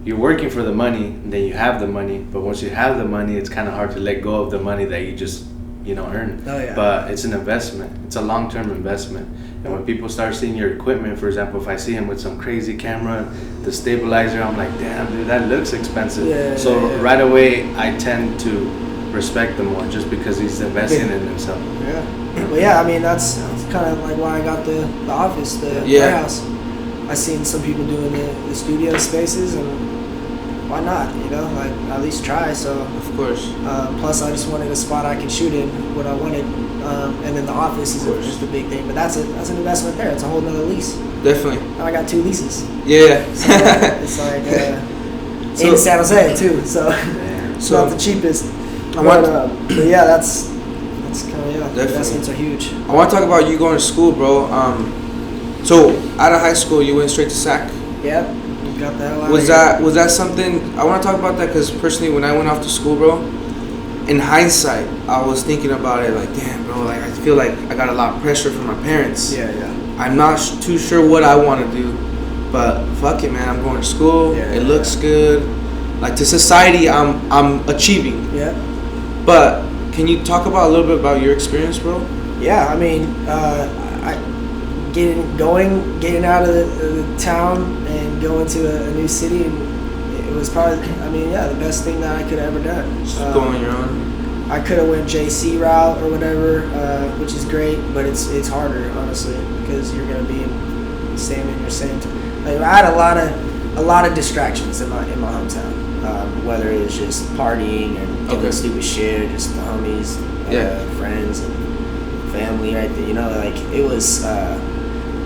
[SPEAKER 3] you're working for the money, and then you have the money. But once you have the money, it's kind of hard to let go of the money that you just earn.
[SPEAKER 2] Oh, yeah.
[SPEAKER 3] But it's an investment. It's a long-term investment. And when people start seeing your equipment, for example, if I see him with some crazy camera, the stabilizer, I'm like, damn, dude, that looks expensive. Right away, I tend to respect him more just because he's investing in himself.
[SPEAKER 2] Yeah. Well, that's kind of like why I got the office, the warehouse. I seen some people doing the studio spaces, and why not? At least try. So
[SPEAKER 1] of course.
[SPEAKER 2] Plus, I just wanted a spot I could shoot in what I wanted, and then the office is the big thing. But that's an investment there. It's a whole nother lease.
[SPEAKER 1] Definitely.
[SPEAKER 2] And I got 2 leases.
[SPEAKER 1] Yeah.
[SPEAKER 2] So it's like in San Jose too. So it's not the cheapest. But that's kind of investments are huge.
[SPEAKER 1] I want to talk about you going to school, bro. So out of high school, you went straight to SAC.
[SPEAKER 2] Yep. Got the hell out
[SPEAKER 1] was that something? I want to talk about that because personally, when I went off to school, bro, in hindsight, I was thinking about it like, damn, bro, like I feel like I got a lot of pressure from my parents.
[SPEAKER 2] Yeah.
[SPEAKER 1] I'm not too sure what I want to do, but fuck it, man. I'm going to school. It looks good. Like to society, I'm achieving.
[SPEAKER 2] Yeah.
[SPEAKER 1] But can you talk about a little bit about your experience, bro?
[SPEAKER 2] Yeah, getting out of the town and going to a new city, and it was probably, the best thing that I could have ever done.
[SPEAKER 1] Just go on your own.
[SPEAKER 2] I could have went JC route or whatever, which is great, but it's harder, honestly, because you're gonna be staying in your same. I had a lot of distractions in my hometown, whether it was just partying and doing stupid shit, just the homies, friends and family, right there.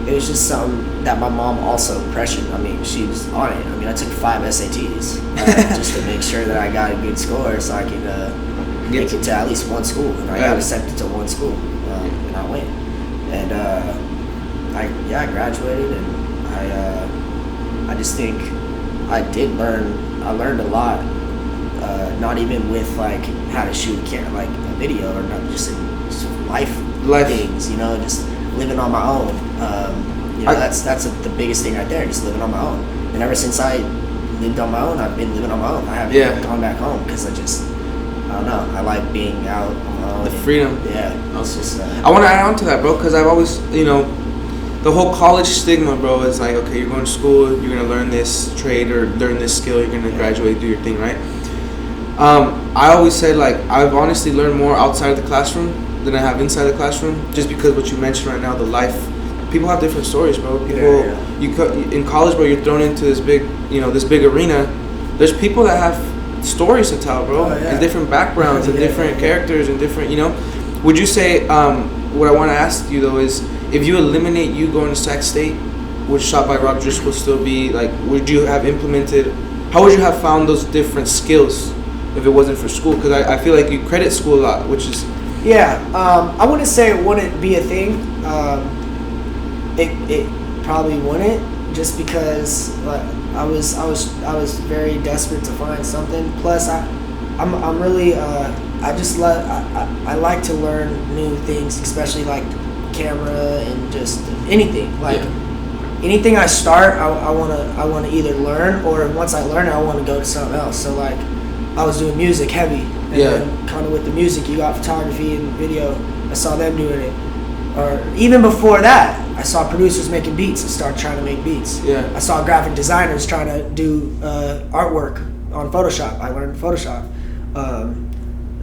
[SPEAKER 2] It was just something that my mom also pressured. She was on it. I took 5 SATs just to make sure that I got a good score so I could get to at least one school. And I got accepted to one school, and I went. And I graduated, and I just think I learned a lot. Not even with how to shoot a video, or not just life things. Just living on my own. That's the biggest thing right there, just living on my own. And ever since I lived on my own, I've been living on my own. I haven't gone back home because I don't know. I like being out on my own.
[SPEAKER 1] The freedom.
[SPEAKER 2] It's just.
[SPEAKER 1] I want to add on to that, bro, because I've always, the whole college stigma, bro, is like, okay, you're going to school, you're going to learn this trade or learn this skill, you're going to graduate, do your thing, right? I always said, I've honestly learned more outside of the classroom than I have inside the classroom, just because what you mentioned right now, the life. People have different stories, bro. You in college, bro, you're thrown into this big, this big arena. There's people that have stories to tell, bro, and different backgrounds and different characters and different, Would you say, what I want to ask you though is, if you eliminate you going to Sac State, would Shot by Rob Driscal still be would you have implemented? How would you have found those different skills if it wasn't for school? Because I feel like you credit school a lot, which is.
[SPEAKER 2] Yeah, I wouldn't say it wouldn't be a thing. It probably wouldn't, just because I was very desperate to find something. Plus, I'm really I like to learn new things, especially camera and just anything. Anything I start, I wanna either learn, or once I learn it, I wanna go to something else. So I was doing music heavy. And then kind of with the music, you got photography and video. I saw them doing it. Or even before that, I saw producers making beats and started trying to make beats.
[SPEAKER 1] Yeah.
[SPEAKER 2] I saw graphic designers trying to do artwork on Photoshop. I learned Photoshop.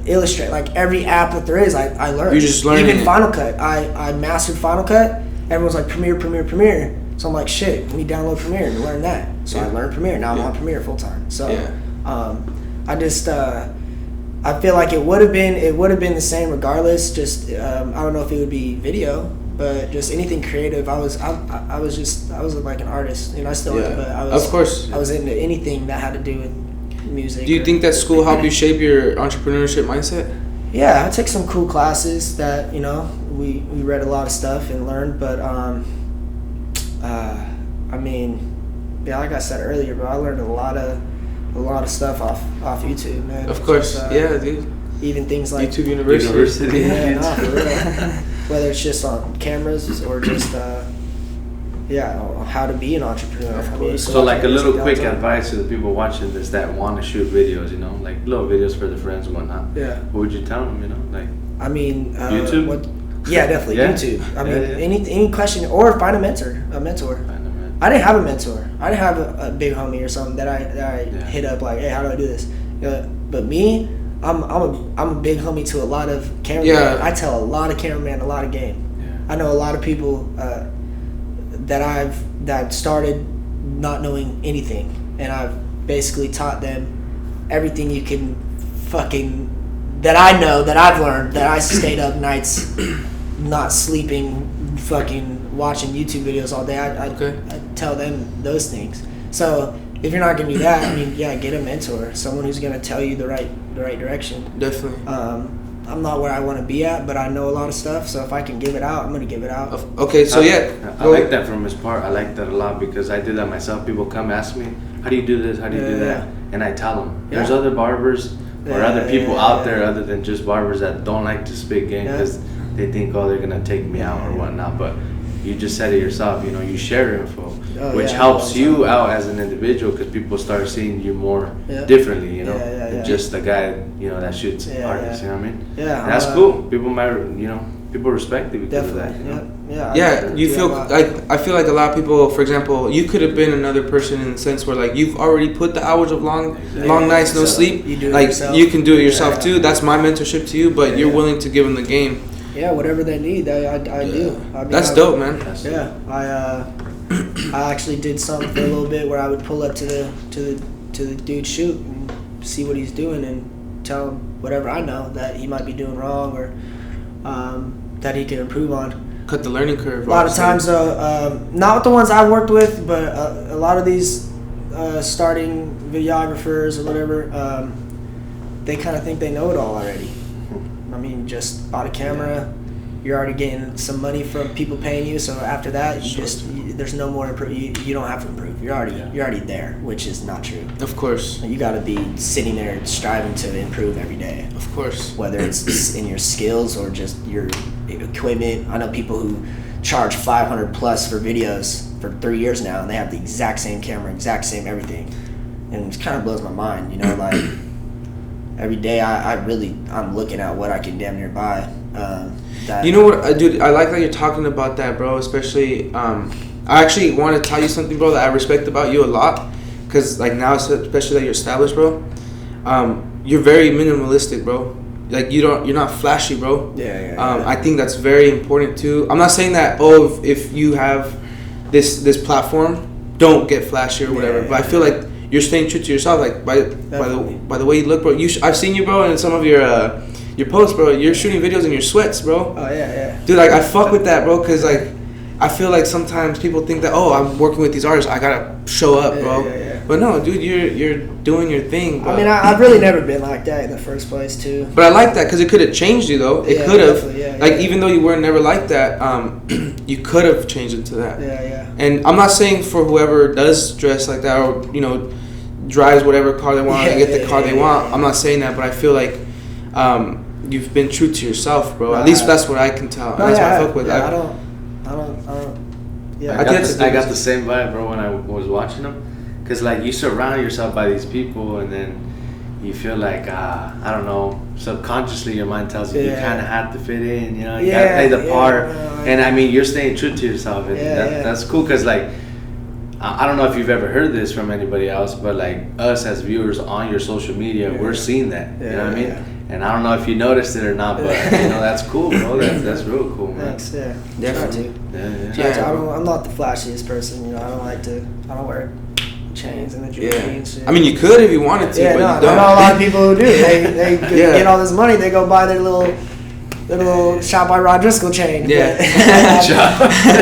[SPEAKER 2] Illustrate, like every app that there is, I learned.
[SPEAKER 1] You just learned
[SPEAKER 2] even Final Cut. I mastered Final Cut. Everyone's like Premiere. So I'm like, shit, let me download Premiere and learn that. So I learned Premiere. Now I'm on Premiere full time. So I just I feel like it would have been the same regardless. Just I don't know if it would be video, but just anything creative. I was like an artist, I still am, but I was into anything that had to do with music.
[SPEAKER 1] Do you think that school helped you shape your entrepreneurship mindset?
[SPEAKER 2] Yeah, I took some cool classes that we read a lot of stuff and learned, but I mean, yeah, like I said earlier, bro, I learned a lot of stuff off YouTube, man.
[SPEAKER 1] Of course, yeah, dude.
[SPEAKER 2] Even things like
[SPEAKER 1] YouTube University.
[SPEAKER 2] Yeah, no, for real. Whether it's just on cameras or just how to be an entrepreneur.
[SPEAKER 3] Of course. So like a little quick advice to the people watching this that want to shoot videos, like little videos for their friends and whatnot.
[SPEAKER 2] Yeah.
[SPEAKER 3] What would you tell them? Like.
[SPEAKER 2] I mean.
[SPEAKER 3] YouTube.
[SPEAKER 2] Yeah, definitely YouTube. I mean, any question or find a mentor. I didn't have a mentor. I didn't have a big homie or something that I hit up like, hey, how do I do this? But me, I'm a big homie to a lot of cameramen.
[SPEAKER 1] Yeah.
[SPEAKER 2] I tell a lot of cameramen a lot of game.
[SPEAKER 3] Yeah.
[SPEAKER 2] I know a lot of people that started not knowing anything, and I've basically taught them everything you can that I know, that I've learned, that I stayed up nights not sleeping, watching YouTube videos all day. I tell them those things. So if you're not gonna do that, I mean, get a mentor, someone who's gonna tell you the right direction.
[SPEAKER 1] Definitely.
[SPEAKER 2] I'm not where I want to be at, but I know a lot of stuff. So if I can give it out, I'm gonna give it out.
[SPEAKER 1] Okay, so
[SPEAKER 3] I like that from his part. I like that a lot because I do that myself. People come ask me, how do you do this? How do you do that? And I tell them, there's other barbers or other people out there other than just barbers that don't like to spit game because they think, they're gonna take me out or whatnot. But you just said it yourself, you share info, which helps you out as an individual because people start seeing you more differently, than just the guy, that shoots artists, you know what I mean?
[SPEAKER 2] Yeah.
[SPEAKER 3] And that's cool. People might, people respect you because of that,
[SPEAKER 1] you feel like, I feel like a lot of people, for example, you could have been another person in the sense where like you've already put the hours of long nights, no sleep.
[SPEAKER 2] You do it
[SPEAKER 1] like
[SPEAKER 2] yourself.
[SPEAKER 1] you can do it yourself too. That's my mentorship to you, but you're willing to give them the game.
[SPEAKER 2] Yeah, whatever they need, I do. I mean,
[SPEAKER 1] that's dope, man.
[SPEAKER 2] I actually did something for a little bit where I would pull up to the dude shoot and see what he's doing and tell him whatever I know that he might be doing wrong or that he can improve on.
[SPEAKER 1] Cut the learning curve.
[SPEAKER 2] A lot of times, not with the ones I worked with, but a lot of these starting videographers or whatever, they kind of think they know it all already. I mean, just bought a camera, you're already getting some money from people paying you. So after that, there's no more you don't have to improve. You're already there, which is not true.
[SPEAKER 1] Of course.
[SPEAKER 2] You got to be sitting there striving to improve every day.
[SPEAKER 1] Of course.
[SPEAKER 2] Whether it's in your skills or just your equipment. I know people who charge $500 plus for videos for 3 years now, and they have the exact same camera, exact same everything, and it kind of blows my mind. Like. Every day, I'm looking at what I can damn near buy.
[SPEAKER 1] You know what, dude? I like that you're talking about that, bro. Especially, I actually want to tell you something, bro, that I respect about you a lot. Cause like now, especially that you're established, bro. You're very minimalistic, bro. Like you're not flashy, bro. I think that's very important too. I'm not saying that if you have this platform, don't get flashy or whatever. But I feel like you're staying true to yourself, like by the way you look, bro. I've seen you, bro, and in some of your posts, bro. You're shooting videos in your sweats, bro.
[SPEAKER 2] Oh yeah.
[SPEAKER 1] Dude, like I fuck with that, bro, cause like I feel like sometimes people think that I'm working with these artists, I gotta show up, bro.
[SPEAKER 2] Yeah.
[SPEAKER 1] But no, dude, you're doing your thing, bro.
[SPEAKER 2] I mean, I've really never been like that in the first place, too.
[SPEAKER 1] But I like that because it could have changed you, though. It could have.
[SPEAKER 2] Like
[SPEAKER 1] even though you were never like that, you could have changed into that.
[SPEAKER 2] Yeah.
[SPEAKER 1] And I'm not saying for whoever does dress like that or drives whatever car they want and get the car they want. I'm not saying that, but I feel like you've been true to yourself, bro. At least that's what I can tell. That's what I fuck with.
[SPEAKER 2] I don't. Yeah.
[SPEAKER 3] I got the same vibe, bro, when I was watching them, cause like you surround yourself by these people, and then you feel like I don't know, subconsciously your mind tells you you kind of have to fit in, you know, you gotta play the part, and I mean you're staying true to yourself, and that's cool, because like I don't know if you've ever heard this from anybody else, but like us as viewers on your social media, we're seeing that, you know what I mean? And I don't know if you noticed it or not, but you know, that's cool, bro. That's real cool, man.
[SPEAKER 2] Thanks,
[SPEAKER 1] definitely.
[SPEAKER 2] I'm not the flashiest person, you know. I don't wear chains and the jewelry and shit.
[SPEAKER 1] I mean, you could if you wanted to, but you don't.
[SPEAKER 2] I know a lot of people who do. They get all this money, they go buy their little shot by Rob Driscal chain. Yeah.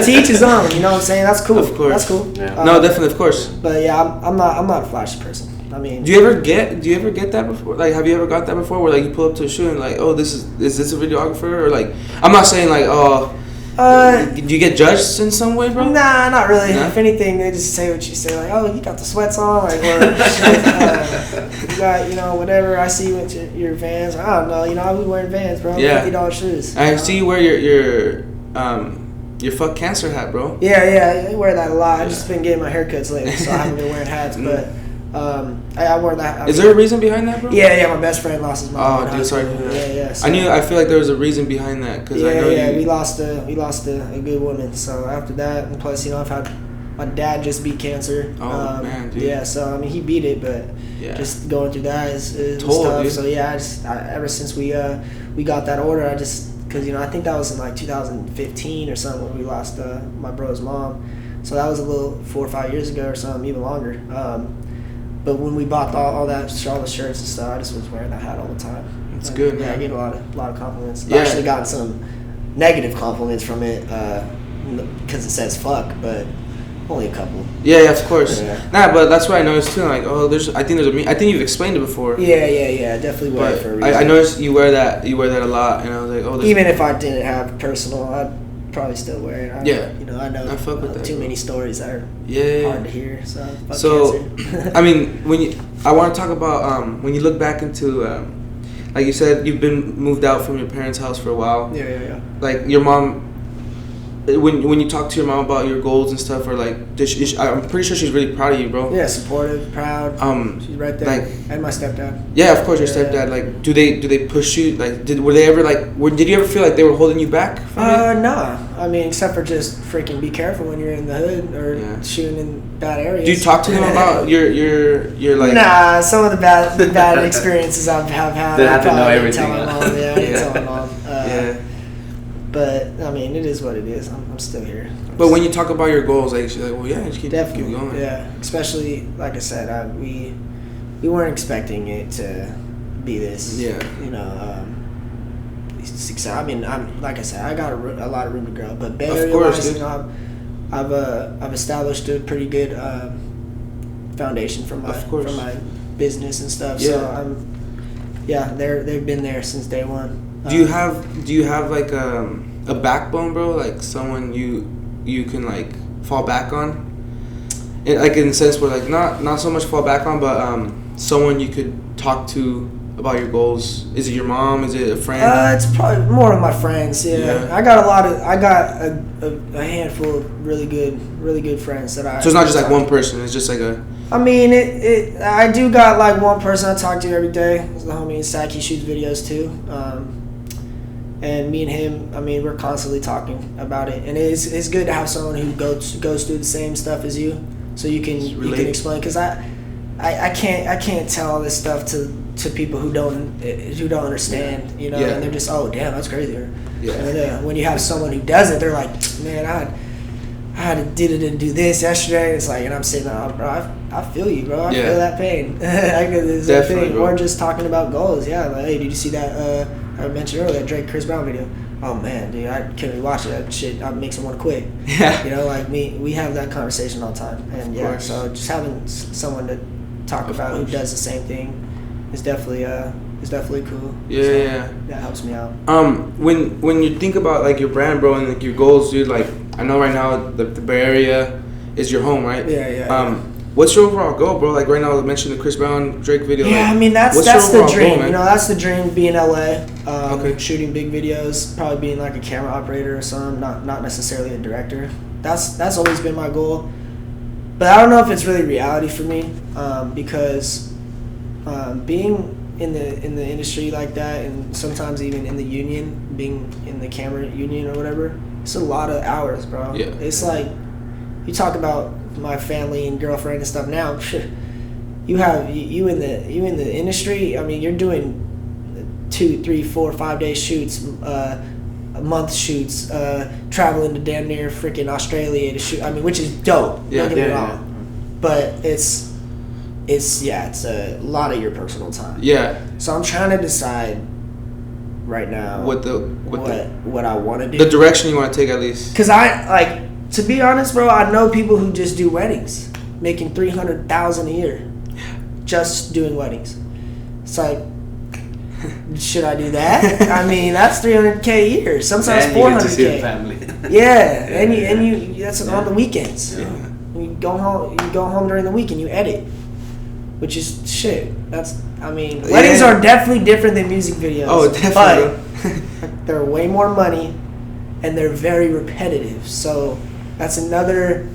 [SPEAKER 2] To each his own, you know what I'm saying? That's cool.
[SPEAKER 1] Of course.
[SPEAKER 2] That's cool.
[SPEAKER 1] Yeah. No, definitely, of course.
[SPEAKER 2] But yeah, I'm not a flashy person. I mean,
[SPEAKER 1] do you ever get that before? Like, have you ever got that before, where like you pull up to a shoot and like, oh, is this a videographer? Or like, I'm not saying like, oh, do you get judged in some way, bro?
[SPEAKER 2] Nah, not really. Nah? If anything, they just say what you say, like, oh, you got the sweats on, like, or you got, you know, whatever. I see you with your Vans. I don't know, you know, I be wearing Vans, bro. $50 shoes.
[SPEAKER 1] I see you wear your fuck cancer hat, bro.
[SPEAKER 2] Yeah, I wear that a lot. I've just been getting my haircuts lately, so I haven't been wearing hats, but. I wore that.
[SPEAKER 1] Is there a reason behind that, bro?
[SPEAKER 2] Yeah. My best friend lost his mom.
[SPEAKER 1] Oh, dude, sorry.
[SPEAKER 2] Yeah. So.
[SPEAKER 1] I feel like there was a reason behind that, cause I know
[SPEAKER 2] we lost a good woman. So after that, and plus, you know, I've had my dad just beat cancer.
[SPEAKER 1] Oh man, dude.
[SPEAKER 2] Yeah, so I mean, he beat it, but just going through that is tough. Dude. So yeah, ever since we got that order, because you know, I think that was in like 2015 or something when we lost my bro's mom. So that was a little 4 or 5 years ago or something, even longer. But when we bought all the shirts and stuff, I just was wearing that hat all the time.
[SPEAKER 1] It's good, man.
[SPEAKER 2] Yeah, I get a lot of compliments. I've actually gotten some negative compliments from it because it says fuck, but only a couple.
[SPEAKER 1] Yeah, of course. Yeah. Nah, but that's what I noticed too. Like, oh, I think you've explained it before.
[SPEAKER 2] Yeah, definitely wear it for a reason.
[SPEAKER 1] I noticed you wear that a lot, and I was like, oh.
[SPEAKER 2] Even if I didn't have personal, I'd probably still wear it. You know, I know
[SPEAKER 1] I fuck with that,
[SPEAKER 2] too many stories that are hard to hear.
[SPEAKER 1] So I mean, I want to talk about when you look back into like you said, you've been moved out from your parents' house for a while.
[SPEAKER 2] Yeah.
[SPEAKER 1] Like your mom, when you talk to your mom about your goals and stuff, or like, I'm pretty sure she's really proud of you, bro.
[SPEAKER 2] Yeah, supportive, proud. She's right there.
[SPEAKER 1] Like,
[SPEAKER 2] and my stepdad.
[SPEAKER 1] Yeah, of course, your stepdad. Like, do they push you? Like, did you ever feel like they were holding you back from it?
[SPEAKER 2] Nah. I mean, except for just freaking be careful when you're in the hood or shooting in bad areas.
[SPEAKER 1] Do you talk to them about your like?
[SPEAKER 2] Nah, some of the bad experiences I've had.
[SPEAKER 3] They have to know everything.
[SPEAKER 2] Tell my mom. Tell my mom. But I mean, it is what it is. I'm still here.
[SPEAKER 1] But when you talk about your goals, like she's like, well, yeah, just keep going.
[SPEAKER 2] Yeah, especially like I said, we weren't expecting it to be this.
[SPEAKER 1] Yeah.
[SPEAKER 2] You know, success. I mean, like I said, I got a lot of room to grow. But Bay Area wise, you know, I've established a pretty good foundation for my business and stuff.
[SPEAKER 1] Yeah.
[SPEAKER 2] So they've been there since day one.
[SPEAKER 1] Do you have like a backbone, bro? Like someone you can like fall back on? Like in the sense where like not so much fall back on, but someone you could talk to about your goals. Is it your mom? Is it a friend?
[SPEAKER 2] It's probably more of my friends. Yeah. I got a handful of really good friends that I.
[SPEAKER 1] So it's not just like one person. It's just like a.
[SPEAKER 2] I mean, I do got like one person I talk to every day. It's the homie Zach. He shoots videos too. And me and him, I mean, we're constantly talking about it, and it's good to have someone who goes through the same stuff as you, so you can explain. Because I can't tell all this stuff to people who don't understand, you know, and they're just, oh damn, that's crazy. And when you have someone who doesn't, they're like, man, I had to do this yesterday. It's like, and I'm sitting there, bro, I feel you, bro. I feel that pain. It's a thing.
[SPEAKER 1] Bro.
[SPEAKER 2] Or just talking about goals. Yeah, like, hey, did you see that? I mentioned earlier that Drake Chris Brown video. Oh man, dude, I can't really watch it. That shit makes me want to quit.
[SPEAKER 1] Yeah.
[SPEAKER 2] You know, like we have that conversation all the time, and so just having someone to talk about who does the same thing is definitely cool.
[SPEAKER 1] Yeah,
[SPEAKER 2] so that helps me out.
[SPEAKER 1] When you think about like your brand, bro, and like your goals, dude, like I know right now the Bay Area is your home, right?
[SPEAKER 2] Yeah.
[SPEAKER 1] What's your overall goal, bro? Like right now, I mentioned the Chris Brown Drake video.
[SPEAKER 2] Yeah,
[SPEAKER 1] like,
[SPEAKER 2] I mean that's the dream.
[SPEAKER 1] Goal,
[SPEAKER 2] you know, that's the dream. Be in LA,
[SPEAKER 1] okay.
[SPEAKER 2] Shooting big videos, probably being like a camera operator or something. Not necessarily a director. That's always been my goal. But I don't know if it's really reality for me, because being in the industry like that, and sometimes even in the union, being in the camera union or whatever, it's a lot of hours, bro.
[SPEAKER 1] Yeah.
[SPEAKER 2] It's like, you talk about my family and girlfriend and stuff now. You in the industry. I mean, you're doing 2, 3, 4, 5 day shoots, a month shoots, traveling to damn near freaking Australia to shoot. I mean, which is dope. Don't get me wrong, but it's a lot of your personal time.
[SPEAKER 1] Yeah.
[SPEAKER 2] So I'm trying to decide right now what I want to do.
[SPEAKER 1] The direction you want to take, at least.
[SPEAKER 2] Because to be honest, bro, I know people who just do weddings, making $300,000 a year, just doing weddings. It's like, should I do that? I mean, that's $300K a year. Sometimes $400K. You get to see the family. Yeah, and you that's on the weekends. Yeah. You go home during the week and you edit, which is shit. Weddings are definitely different than music videos.
[SPEAKER 1] Oh, definitely.
[SPEAKER 2] But they're way more money, and they're very repetitive. So that's another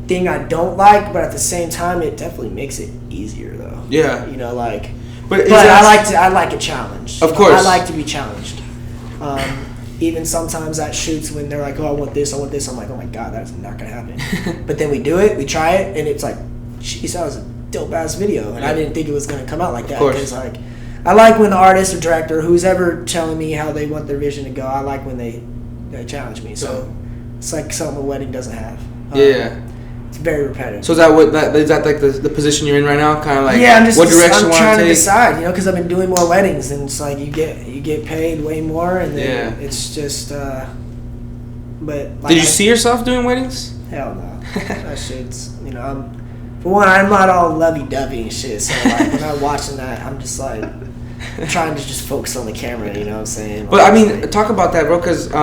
[SPEAKER 2] thing I don't like. But at the same time, it definitely makes it easier, though.
[SPEAKER 1] Yeah.
[SPEAKER 2] But I like a challenge.
[SPEAKER 1] Of course.
[SPEAKER 2] I like to be challenged. Even sometimes at shoots when they're like, oh, I want this, I'm like, oh my God, that's not gonna happen. But then we do it, we try it, and it's like, geez, that was a dope ass video, and I didn't think it was gonna come out like that. Because I like when the artist or director, who's ever telling me how they want their vision to go, I like when they challenge me. So it's like something a wedding doesn't have. It's very repetitive.
[SPEAKER 1] So is that like the position you're in right now? Kind of like,
[SPEAKER 2] I'm
[SPEAKER 1] what direction
[SPEAKER 2] I'm trying to decide, because I've been doing more weddings, and it's like you get paid way more, and then it's just. But
[SPEAKER 1] did you see yourself doing weddings?
[SPEAKER 2] Hell no. That shit's for one, I'm not all lovey-dovey and shit. So like when I'm watching that, I'm just like trying to just focus on the camera. You know what I'm saying?
[SPEAKER 1] But I mean, talk about that, bro, because we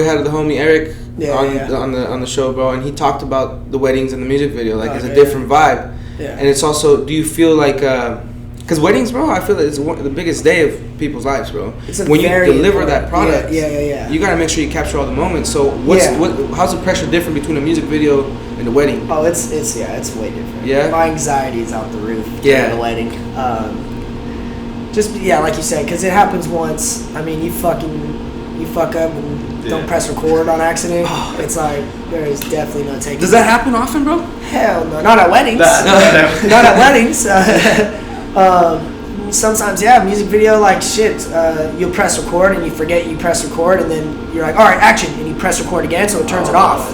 [SPEAKER 1] had the homie Eric. On the show, bro, and he talked about the weddings and the music video, like it's a different vibe. Yeah. And it's also, do you feel like, because weddings, bro, I feel like it's the biggest day of people's lives, bro. When you deliver that product, you gotta make sure you capture all the moments. So how's the pressure different between a music video and the wedding?
[SPEAKER 2] Oh, it's way different.
[SPEAKER 1] Yeah.
[SPEAKER 2] My anxiety is out the roof. The wedding. Like you said, because it happens once. I mean, you fuck up and don't press record on accident. It's like, there is definitely no taking.
[SPEAKER 1] Does that happen often, bro?
[SPEAKER 2] Hell no, not at weddings. Not at weddings. Sometimes, music video, like shit. You'll press record and you forget you press record, and then you're like, all right, action, and you press record again, so it turns it off.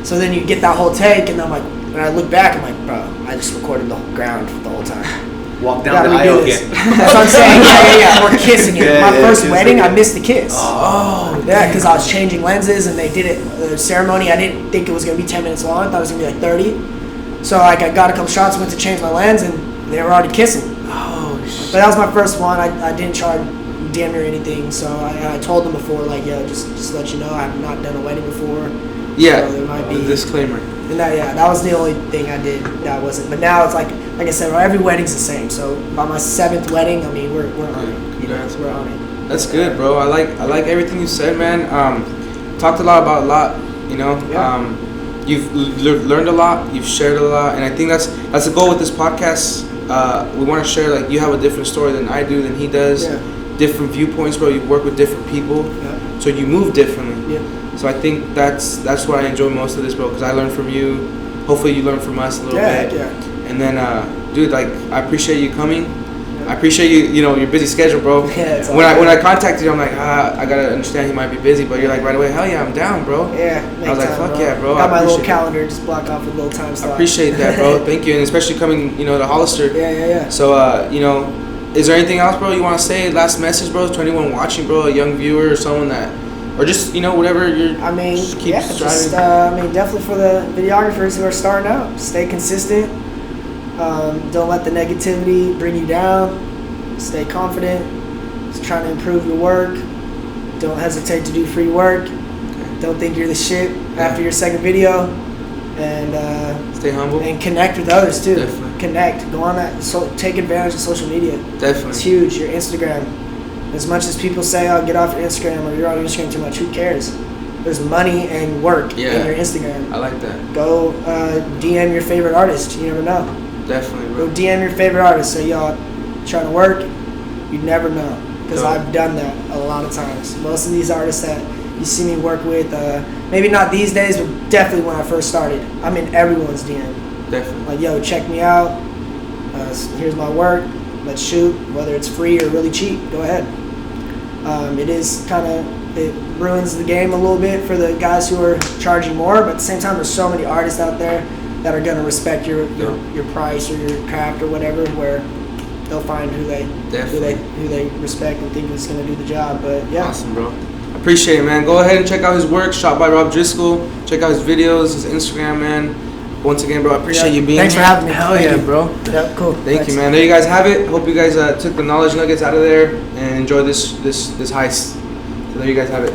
[SPEAKER 2] So then you get that whole take, and I'm like, when I look back, I'm like, bro, I just recorded the whole ground the whole time.
[SPEAKER 3] Walk down the aisle again.
[SPEAKER 2] That's what I'm saying. We're kissing it. My first wedding, I missed the kiss. Because I was changing lenses, and they did it, the ceremony. I didn't think it was going to be 10 minutes long. I thought it was going to be like 30. So I got a couple shots, went to change my lens, and they were already kissing. But that was my first one. I didn't charge damn near anything. So I told them before, like, just let you know, I've not done a wedding before.
[SPEAKER 1] Yeah,
[SPEAKER 2] so there might be
[SPEAKER 1] a disclaimer.
[SPEAKER 2] And that was the only thing I did that wasn't. But now it's like I said, every wedding's the same. So by my 7th wedding, I mean we're on it. We're on it.
[SPEAKER 1] That's good, bro. I like everything you said, man. Talked about a lot. You've learned a lot. You've shared a lot, and I think that's the goal with this podcast. We want to share, like, you have a different story than I do, than he does. Yeah. Different viewpoints, bro. You work with different people, so you move differently. Yeah. So I think that's what I enjoy most of this, bro, because I learn from you. Hopefully you learn from us a little bit. Yeah. And then, dude, like, I appreciate you coming. I appreciate your busy schedule, bro. Yeah, when I contacted you, I'm like, I gotta understand he might be busy, but you're like, right away, hell yeah, I'm down, bro.
[SPEAKER 2] Yeah.
[SPEAKER 1] I was like, fuck yeah, bro.
[SPEAKER 2] Got my little calendar, just block off a little time slot.
[SPEAKER 1] I appreciate that, bro. Thank you, and especially coming, to Hollister.
[SPEAKER 2] Yeah.
[SPEAKER 1] So, is there anything else, bro, you want to say? Last message, bro, to anyone watching, bro, a young viewer or someone that, or just, whatever you're.
[SPEAKER 2] I mean, definitely for the videographers who are starting out, stay consistent. Don't let the negativity bring you down. Stay confident. Just trying to improve your work. Don't hesitate to do free work. Don't think you're the shit after your second video. And
[SPEAKER 1] stay humble.
[SPEAKER 2] And connect with others too.
[SPEAKER 1] Definitely.
[SPEAKER 2] Connect. Go on that. So take advantage of social media.
[SPEAKER 1] Definitely.
[SPEAKER 2] It's huge. Your Instagram. As much as people say, "Oh, get off your Instagram," or "You're on Instagram too much," who cares? There's money and work in your Instagram.
[SPEAKER 1] I like that.
[SPEAKER 2] Go DM your favorite artist. You never know.
[SPEAKER 1] Definitely, bro.
[SPEAKER 2] Go DM your favorite artist. Say, yo, trying to work. You never know, because I've done that a lot of times. Most of these artists that you see me work with, maybe not these days, but definitely when I first started, I'm in everyone's DM.
[SPEAKER 1] Definitely.
[SPEAKER 2] Like, yo, check me out. Here's my work. Let's shoot. Whether it's free or really cheap, go ahead. It is it ruins the game a little bit for the guys who are charging more, but at the same time, there's so many artists out there that are gonna respect your price or your craft or whatever, where they'll find who they respect and think is gonna do the job. But yeah,
[SPEAKER 1] awesome, bro. Appreciate it, man. Go ahead and check out his work. Shot by Rob Driscal. Check out his videos, his Instagram, man. Once again, bro, I appreciate you being here.
[SPEAKER 2] Thanks for having me.
[SPEAKER 3] Hell yeah, bro.
[SPEAKER 2] Yeah, cool.
[SPEAKER 1] Thank you, man. There you guys have it. Hope you guys took the knowledge nuggets out of there and enjoy this heist. So there you guys have it.